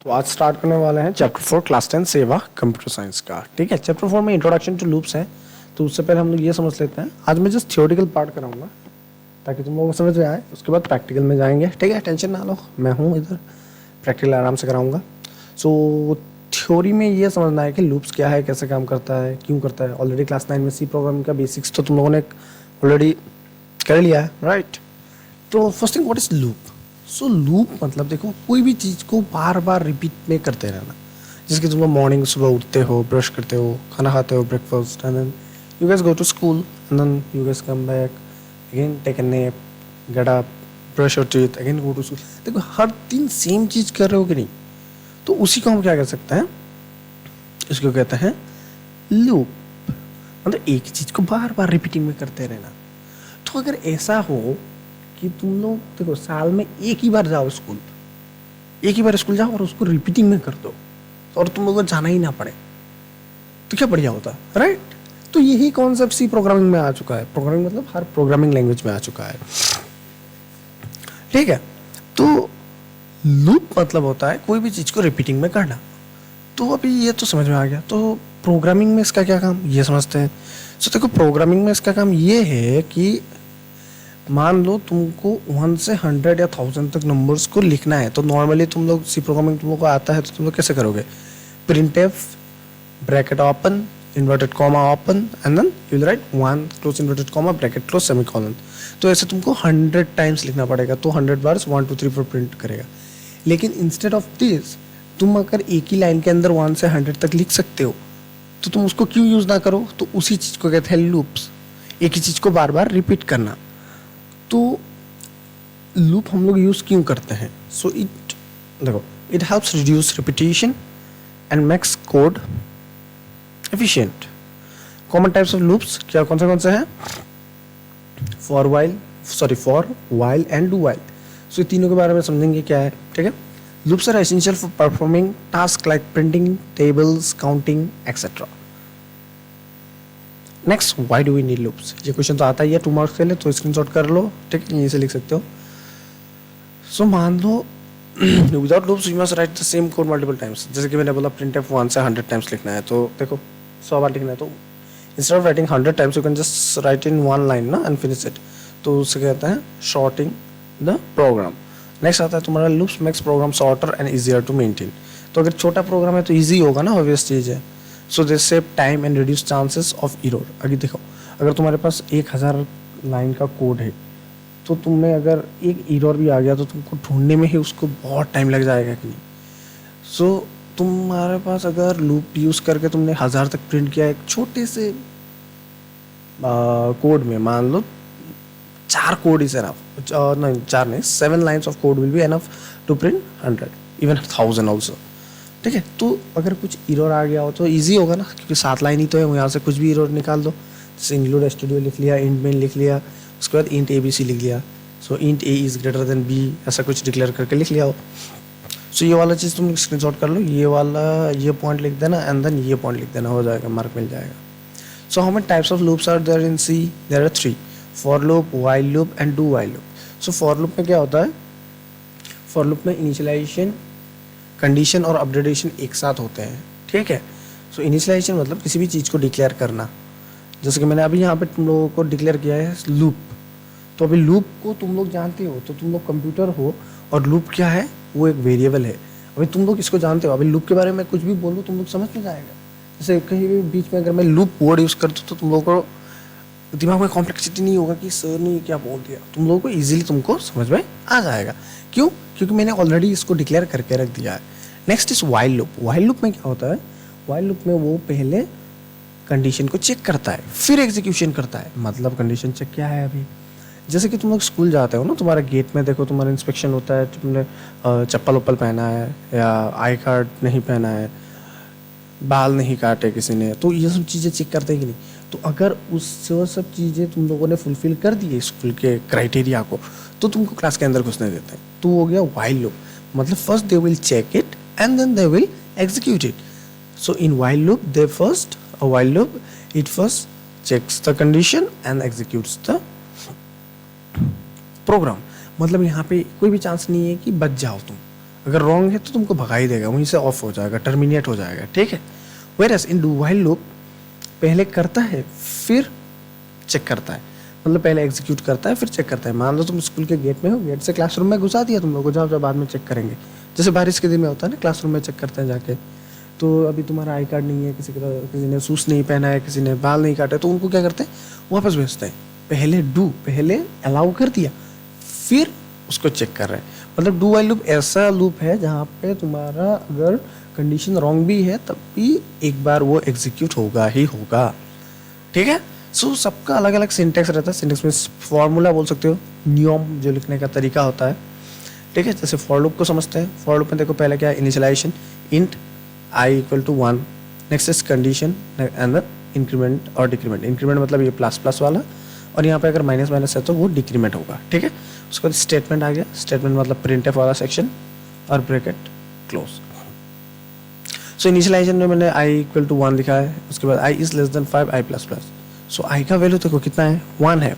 तो आज स्टार्ट करने वाले हैं चैप्टर 4 क्लास 10 सेवा कंप्यूटर साइंस का। ठीक है, चैप्टर 4 में इंट्रोडक्शन टू लूप्स है। तो उससे पहले हम लोग ये समझ लेते हैं, आज मैं जस्ट थियोरेटिकल पार्ट कराऊंगा ताकि तुम लोगों को समझ में आए। उसके बाद प्रैक्टिकल में जाएंगे। ठीक है, टेंशन ना लो, मैं हूँ इधर, प्रैक्टिकल आराम से कराऊंगा। सो थ्योरी में ये समझना है कि लूप्स क्या है, कैसे काम करता है, क्यों करता है। ऑलरेडी क्लास 9 में सी प्रोग्रामिंग का बेसिक्स तो तुम लोगों ने ऑलरेडी कर लिया है, राइट। तो first thing, what is loop. So loop मतलब देखो, कोई भी चीज़ को बार बार रिपीट में करते रहना। जैसे कि तुम लोग मॉर्निंग सुबह उठते हो, ब्रश करते हो, खाना खाते हो, breakfast, and then you guys go to school, and then you guys come back again, take a nap, get up, brush your teeth, again go to school. देखो हर दिन सेम चीज़ कर रहे हो कि नहीं, तो उसी को हम क्या कर सकते हैं, इसको कहते हैं लूप। मतलब एक ही चीज़ को बार बार रिपीटिंग में करते रहना। तो अगर ऐसा हो कि तुम लोग देखो साल में एक ही बार जाओ स्कूल, एक ही बार स्कूल जाओ और उसको रिपीटिंग में कर दो और तुम लोगों को जाना ही ना पड़े, तो क्या बढ़िया होता, राइट। तो यही कॉन्सेप्ट सी प्रोग्रामिंग में आ चुका है। प्रोग्रामिंग मतलब हर प्रोग्रामिंग लैंग्वेज में आ चुका है। ठीक है, तो लूप मतलब होता है कोई भी चीज़ को रिपीटिंग में करना। तो अभी ये तो समझ में आ गया। तो प्रोग्रामिंग में इसका क्या काम, ये समझते हैं। सो देखो प्रोग्रामिंग में इसका काम ये है कि मान लो तुमको 1 से 100 या 1000 तक नंबर्स को लिखना है। तो नॉर्मली तुम लोग सी प्रोग्रामिंग तुम लोग को आता है, तो तुम लोग कैसे करोगे, printf, bracket open, inverted comma open, and then you will write 1 close inverted comma bracket close semicolon. तो ऐसे तुमको 100 टाइम्स लिखना पड़ेगा। तो 100 बार्स 1 2 3 4 प्रिंट करेगा। लेकिन इंस्टेड ऑफ दिस तुम अगर एक ही लाइन के अंदर 1 से 100 तक लिख सकते हो, तो तुम उसको क्यों यूज़ ना करो। तो उसी चीज़ को कहते हैं लूप्स, एक ही चीज़ को बार बार रिपीट करना। तो लूप हम लोग यूज़ क्यों करते हैं। सो इट देखो, it helps reduce repetition and makes code efficient. Common types of loops क्या कौन से हैं, for while and do while. So ये तीनों के बारे में समझेंगे क्या है। ठीक है, loops are essential for performing task like printing, tables, counting etcetera. Next, why do we need loops. ये क्वेश्चन तो आता ही है 2 मार्क्स के लिए, तो स्क्रीनशॉट कर लो। ठीक है, यहीं से लिख सकते हो। सो मान लो without loops you must write the same code multiple times. जैसे कि मैंने बोला प्रिंटफ 1 से 100 टाइम्स लिखना है, तो देखो 100 बार लिखना है, तो instead of writing 100 times you can just right in 1 line ना एंड फिनिश इट। तो उससे कहते हैं शॉर्टिंग द प्रोग्राम। नेक्स्ट आता है तुम्हारा loops makes program shorter and easier to maintain. तो अगर छोटा प्रोग्राम है तो ईजी होगा ना, ऑब्वियस चीज़ है। So they save time and reduce chances of error. अगर देखो, अगर तुम्हारे पास 1000 लाइन का कोड है, तो तुम्हें अगर एक एरर भी आ गया तो तुमको ढूंढने में ही उसको बहुत टाइम लग जाएगा कि नहीं। सो तुम्हारे पास अगर लूप यूज़ करके तुमने 1000 तक प्रिंट किया एक छोटे से कोड में, मान लो 4 कोड इज एनफ, नहीं 4 नहीं, 7 lines of code will be enough to print 100 even 1000 also. ठीक है, तो अगर कुछ एरर आ गया हो तो इजी होगा ना, क्योंकि 7 लाइन ही तो है, यहाँ से कुछ भी एरर निकाल दो। जैसे इंक्लूड स्टूडियो लिख लिया, इंट मेन लिख लिया, उसके बाद इंट ABC लिख लिया। So int A is greater than B, ऐसा कुछ डिक्लेयर करके लिख लिया हो। सो ये वाला चीज़ तुम स्क्रीनशॉट कर लो, ये वाला ये पॉइंट लिख देना एंड देन ये पॉइंट लिख देना, हो जाएगा, मार्क मिल जाएगा। So how many types of loops are there in C? There are 3, for loop, while loop and do while loop. So for loop में क्या होता है, फॉर लूप में इनिशियलाइजेशन, कंडीशन और अपडेटेशन एक साथ होते हैं। ठीक है, सो इनिशियलाइजेशन मतलब किसी भी चीज़ को डिक्लेयर करना। जैसे कि मैंने अभी यहाँ पे तुम लोगों को डिक्लेयर किया है लूप। तो अभी लूप को तुम लोग जानते हो, तो तुम लोग कंप्यूटर हो, और लूप क्या है, वो एक वेरिएबल है। अभी तुम लोग इसको जानते हो, अभी लूप के बारे में कुछ भी बोलो तुम लोग समझ में जाएगा। जैसे कहीं भी बीच में अगर मैं लूप वर्ड यूज़ करता हूँ तो तुम लोगों को दिमाग में कॉम्प्लेक्सिटी नहीं होगा कि सर ने क्या बोल दिया। तुम लोगों को ईजिली तुमको समझ में आ जाएगा। क्यों? क्योंकि मैंने ऑलरेडी इसको डिक्लेयर करके रख दिया है। Next is while loop. While loop में क्या होता है, वाइल लूप में वो पहले कंडीशन को चेक करता है फिर एग्जीक्यूशन करता है। मतलब कंडीशन चेक क्या है, अभी जैसे कि तुम लोग स्कूल जाते हो ना, तुम्हारा गेट में देखो तुम्हारा इंस्पेक्शन होता है, तुमने चप्पल उप्पल पहना है या आई कार्ड नहीं पहना है, बाल नहीं काटे किसी ने, तो ये सब चीज़ें चेक करते हैं कि नहीं। तो अगर उस सब चीज़ें तुम लोगों ने फुलफिल कर दी है स्कूल के क्राइटेरिया को, तो तुमको क्लास के अंदर घुसने देते हैं। तो हो गया वाइल लूप। मतलब first they will check it and then they will execute it. So in while loop they first, a while loop, it first checks the condition and executes the program। मतलब यहाँ पे कोई भी chance नहीं है कि बच जाओ तुम। अगर रॉन्ग है तो तुमको भगा ही देगा, वहीं से ऑफ हो जाएगा, टर्मिनेट हो जाएगा, ठीक है। Whereas in do while loop पहले करता है फिर चेक करता है, मतलब पहले एग्जीक्यूट करता है फिर चेक करता है। मान लो तुम स्कूल के गेट में हो, गेट से क्लासरूम में घुसा दिया तुम लोग को, जाओ जब बाद में चेक करेंगे, जैसे बारिश के दिन में होता है ना, क्लासरूम में चेक करते हैं जाके। तो अभी तुम्हारा आई कार्ड नहीं है, किसी ने शूज़ नहीं पहना है, किसी ने बाल नहीं काटे, तो उनको क्या करते हैं, वापस भेजते हैं। पहले अलाउ कर दिया फिर उसको चेक कर रहे हैं। मतलब डू व्हाइल लूप ऐसा लूप है जहाँ पे तुम्हारा अगर कंडीशन रॉन्ग भी है तब भी एक बार वो एग्जीक्यूट होगा ही होगा, ठीक है। सो सबका अलग अलग सिंटेक्स रहता है। सिंटेक्स में फॉर्मूला बोल सकते हो, नियम जो लिखने का तरीका होता है, ठीक है। जैसे फॉर लूप को समझते हैं। फॉर लूप में देखो पहले क्या है, initialization int i equal to 1, next is condition and the increment और डिक्रीमेंट। इंक्रीमेंट मतलब ये प्लस प्लस वाला, और यहाँ पे अगर माइनस माइनस है तो वो डिक्रीमेंट होगा, ठीक है। उसके बाद स्टेटमेंट आ गया। स्टेटमेंट मतलब प्रिंटफ वाला सेक्शन और ब्रैकेट क्लोज। सो इनिशियलाइजेशन में मैंने आई इक्वल टू 1 लिखा है, उसके बाद i is less than 5 i plus plus. So i का वैल्यू देखो कितना है, 1 है,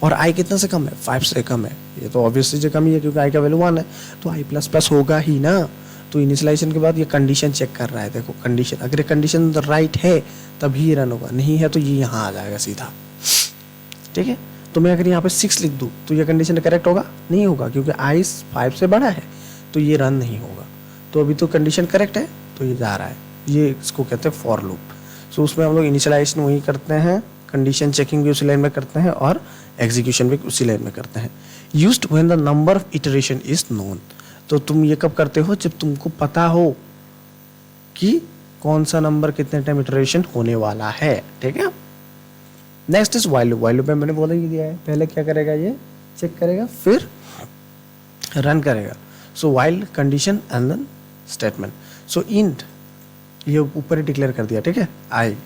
और आई कितना से कम है, 5 से कम है। ये तो ऑब्वियसली जो कम ही है क्योंकि आई का वैल्यू 1 है, तो आई प्लस प्लस होगा ही ना। तो इनिशियलाइजेशन के बाद ये कंडीशन चेक कर रहा है। देखो कंडीशन, अगर कंडीशन राइट है तभी ये रन होगा, नहीं है तो ये यहाँ आ जाएगा सीधा, ठीक है। तो मैं अगर यहाँ पे 6 लिख दूँ तो ये कंडीशन करेक्ट होगा, नहीं होगा, क्योंकि आई 5 से बड़ा है तो ये रन नहीं होगा। तो अभी तो कंडीशन करेक्ट है तो ये जा रहा है, ये इसको कहते हैं फॉर लूप। सो उसमें हम लोग इनिशियलाइजेशन वही करते हैं, कंडीशन चेकिंग भी उसी लाइन में करते हैं और एग्जीक्यूशन भी उसी लाइन में करते हैं। Used when the number of iteration is known. तो तुम ये कब करते हो, जब तुमको पता हो कि कौन सा नंबर कितने टाइम इटरेशन होने वाला है, ठीक है। Next is while loop. While loop में मैंने बोला ही दिया है, पहले क्या करेगा, ये चेक करेगा फिर रन करेगा। So while condition and then statement. So int ये ऊपर ही डिक्लेयर कर दिया, ठीक है, i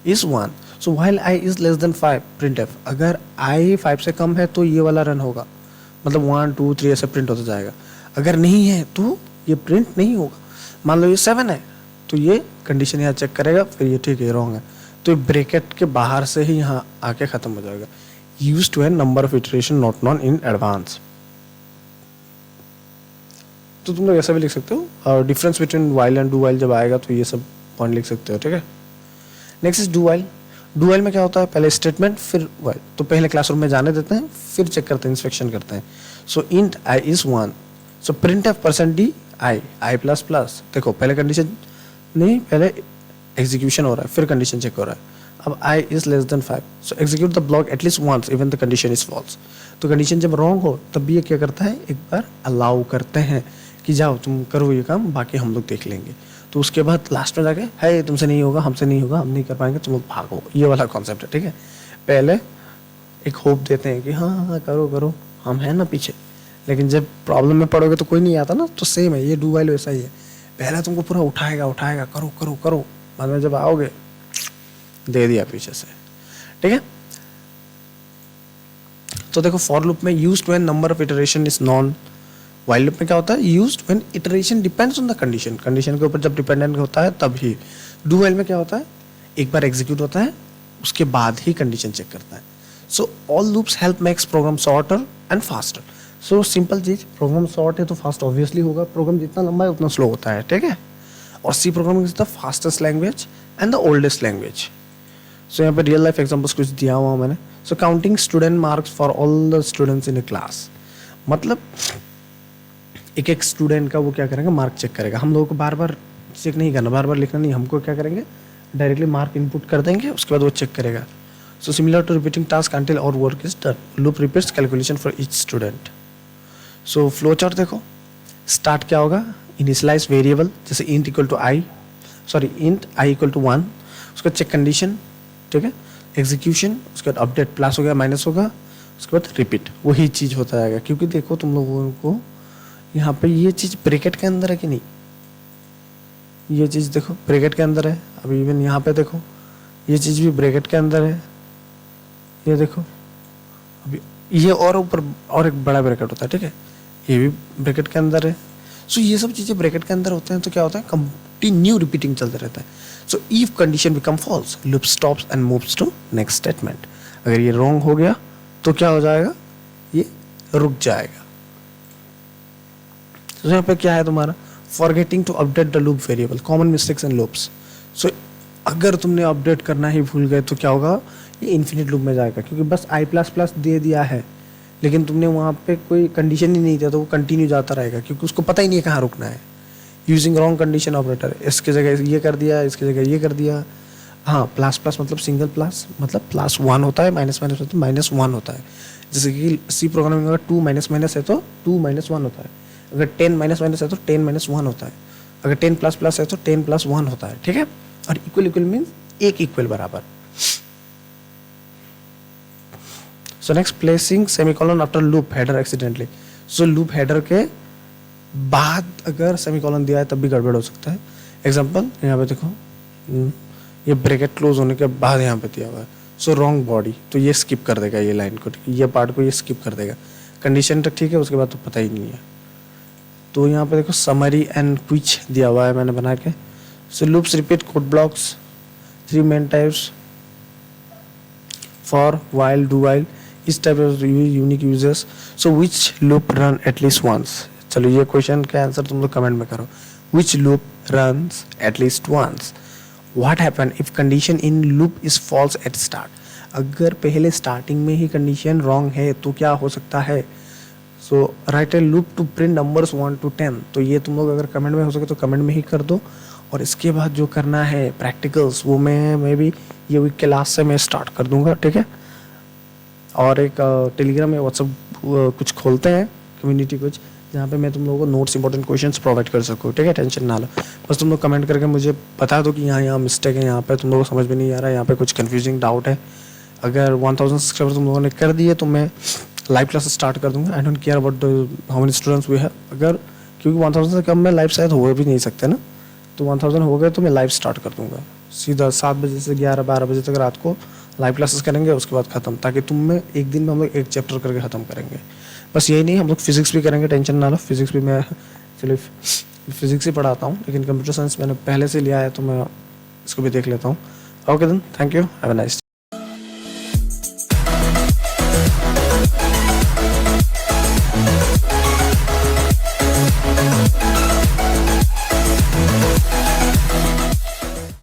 is 1। So while i is less than 5 printf. अगर आई 5 से कम है तो ये वाला रन होगा, मतलब 1 2 3 ऐसे प्रिंट होता जाएगा। अगर नहीं है तो ये प्रिंट नहीं होगा। मान लो ये 7 है तो ये कंडीशन यहाँ चेक करेगा, फिर ये ठीक है रॉन्ग है तो ब्रैकेट के बाहर से ही यहाँ आके खत्म हो जाएगा। Used to an number of iteration not known in advance. तो तुम लोग ऐसा भी लिख सकते हो, और difference between while and do while जब आएगा तो ये सब पॉइंट लिख सकते हो, ठीक है। Next is do while. Do while में क्या होता है, पहले स्टेटमेंट फिर व्हाइल। तो पहले क्लासरूम में जाने देते हैं फिर चेक करते हैं, इंस्पेक्शन करते हैं। So int i is 1। So print f %d i plus plus. देखो पहले कंडीशन नहीं, पहले एग्जीक्यूशन हो रहा है फिर कंडीशन चेक हो रहा है। अब i is less than 5, so execute the block at least once even the condition is false. तो कंडीशन जब रॉन्ग हो तब भी ये क्या करता है, एक बार अलाउ करते हैं कि जाओ तुम करो ये काम, बाकी हम लोग देख लेंगे। तो उसके बाद लास्ट में जाके है तुमसे नहीं होगा, हमसे नहीं होगा, हम नहीं कर पाएंगे, तुम लोग भागो, ये वाला कॉन्सेप्ट है, ठीक है। पहले एक होप देते हैं कि हाँ हाँ करो करो, हम हैं ना पीछे, लेकिन जब प्रॉब्लम में पड़ोगे तो कोई नहीं आता ना। तो सेम है, ये डू व्हाइल वैसा ही है, पहले तुमको पूरा उठाएगा उठाएगा, करो करो करो, बाद में जब आओगे दे दिया पीछे से, ठीक है। तो देखो फॉर लूप में used when number of iteration is non. While loop में क्या होता है, used when iteration depends on the condition. Condition के ऊपर जब डिपेंडेंट होता है तब ही। डू व्हाइल में क्या होता है, एक बार एग्जीक्यूट होता है उसके बाद ही कंडीशन चेक करता है। So all loops help makes program shorter and faster. So simple चीज, प्रोग्राम शॉर्ट है तो फास्ट ऑब्वियसली होगा, प्रोग्राम जितना लंबा है उतना स्लो होता है, ठीक है। और C programming is the fastest language and the oldest language. So यहाँ पे रियल लाइफ एग्जांपल्स कुछ दिया हुआ मैंने। So counting student marks for all the students in a class, मतलब एक एक स्टूडेंट का वो क्या करेंगे, मार्क चेक करेगा। हम लोगों को बार बार चेक नहीं करना, बार बार लिखना नहीं, हमको क्या करेंगे, डायरेक्टली मार्क इनपुट कर देंगे, उसके बाद वो चेक करेगा। So similar to repeating task until our work is done, loop repeats calculation for each student. So flow chart देखो, स्टार्ट क्या होगा, इनिशियलाइज वेरिएबल जैसे int equal to i, sorry int i equal to 1, उसका check condition, ठीक है, execution, उसके बाद update plus हो गया माइनस होगा, उसके बाद रिपीट, वही चीज़ होता जाएगा। क्योंकि देखो तुम लोगों को यहाँ पे ये चीज़ ब्रैकेट के अंदर है कि नहीं, ये चीज़ देखो ब्रैकेट के अंदर है। अभी इवन यहाँ पे देखो ये चीज़ भी ब्रैकेट के अंदर है, ये देखो अभी ये, और ऊपर और एक बड़ा ब्रैकेट होता है, ठीक है, ये भी ब्रैकेट के अंदर है। सो ये सब चीज़ें ब्रैकेट के अंदर होते हैं तो क्या होता है, कंटिन्यू रिपीटिंग चलता रहता है। So if condition become false, loop stops and moves to next statement. अगर ये रॉन्ग हो गया तो क्या हो जाएगा, ये रुक जाएगा। तो यहाँ पे क्या है तुम्हारा, forgetting to update the loop variable, common mistakes in loops. So अगर तुमने अपडेट करना ही भूल गए तो क्या होगा, ये इन्फिनिट लूप में जाएगा, क्योंकि बस i++ दे दिया है लेकिन तुमने वहाँ पे कोई कंडीशन ही नहीं दिया, तो वो कंटिन्यू जाता रहेगा क्योंकि उसको पता ही नहीं है कहाँ रुकना है। यूजिंग रॉन्ग कंडीशन ऑपरेटर, इसकी जगह ये कर दिया, इसकी जगह ये कर दिया। हाँ, प्लस मतलब सिंगल प्लस मतलब +1 होता है, माइनस माइनस मतलब -1 होता है। जैसे कि सी प्रोग्रामिंग अगर 2 माइनस माइनस है तो 2 -1 होता है, अगर 10 माइनस माइनस है तो 10 -1 होता है, अगर 10 प्लस प्लस है तो 10 +1 होता है, ठीक है। और इक्वल इक्वल मीन्स एक इक्वल बराबर। So next, placing semicolon after loop header accidentally. So loop header के बाद अगर सेमीकोलन दिया है तब भी गड़बड़ हो सकता है। एग्जांपल यहाँ पे देखो, ये ब्रैकेट क्लोज होने के बाद यहाँ पे दिया हुआ है, सो रॉन्ग बॉडी, तो ये स्किप कर देगा ये लाइन को, ये पार्ट को ये स्किप कर देगा। कंडीशन तक ठीक है, उसके बाद तो पता ही नहीं है। तो यहाँ पे देखो समरी एंड क्विच दिया हुआ है मैंने बना के। So loops repeat code blocks, 3 main types, for, while, do while, इस type of unique users. So which loop run at least once. चलो ये क्वेश्चन का आंसर तुम लोग कमेंट में करो। Which loop runs at least once. What happen if condition in loop is false at start. अगर पहले स्टार्टिंग में ही कंडीशन रॉन्ग है तो क्या हो सकता है। So write a loop to print numbers 1 to 10। तो ये तुम लोग अगर कमेंट में हो सके तो कमेंट में ही कर दो। और इसके बाद जो करना है प्रैक्टिकल्स, वो मैं भी ये वीक के लास्ट से मैं स्टार्ट कर दूंगा, ठीक है। और एक टेलीग्राम या व्हाट्सअप कुछ खोलते हैं कम्युनिटी कुछ, जहाँ पे मैं तुम लोगों को नोट्स इंपॉर्टेंट क्वेश्चंस प्रोवाइड कर सकूँ, ठीक है। टेंशन ना लो, बस तुम लोग कमेंट करके मुझे बता दो कि यहाँ मिस्टेक है, यहाँ पे तुम लोगों को समझ में नहीं आ रहा है, यहाँ पे कुछ कन्फ्यूजिंग डाउट है। अगर 1000 सब्सक्राइबर तुम लोगों ने कर दिए तो मैं लाइव क्लासेस स्टार्ट कर दूंगा। I don't care about how many students we have. अगर क्योंकि 1000 से कम में लाइव शायद हो भी नहीं सकते ना, तो 1000 हो गए तो मैं लाइव स्टार्ट कर दूंगा सीधा 7 बजे से 11-12 बजे तक रात को लाइव क्लासेस करेंगे, उसके बाद खत्म, ताकि तुम में एक दिन में हम लोग एक चैप्टर करके ख़त्म करेंगे। बस यही नहीं, हम लोग फिजिक्स भी करेंगे, टेंशन ना लो। फिजिक्स भी मैं चलिए फिजिक्स ही पढ़ाता हूँ, लेकिन कंप्यूटर साइंस मैंने पहले से लिया है तो मैं इसको भी देख लेता हूँ। Okay then, thank you, have a nice day.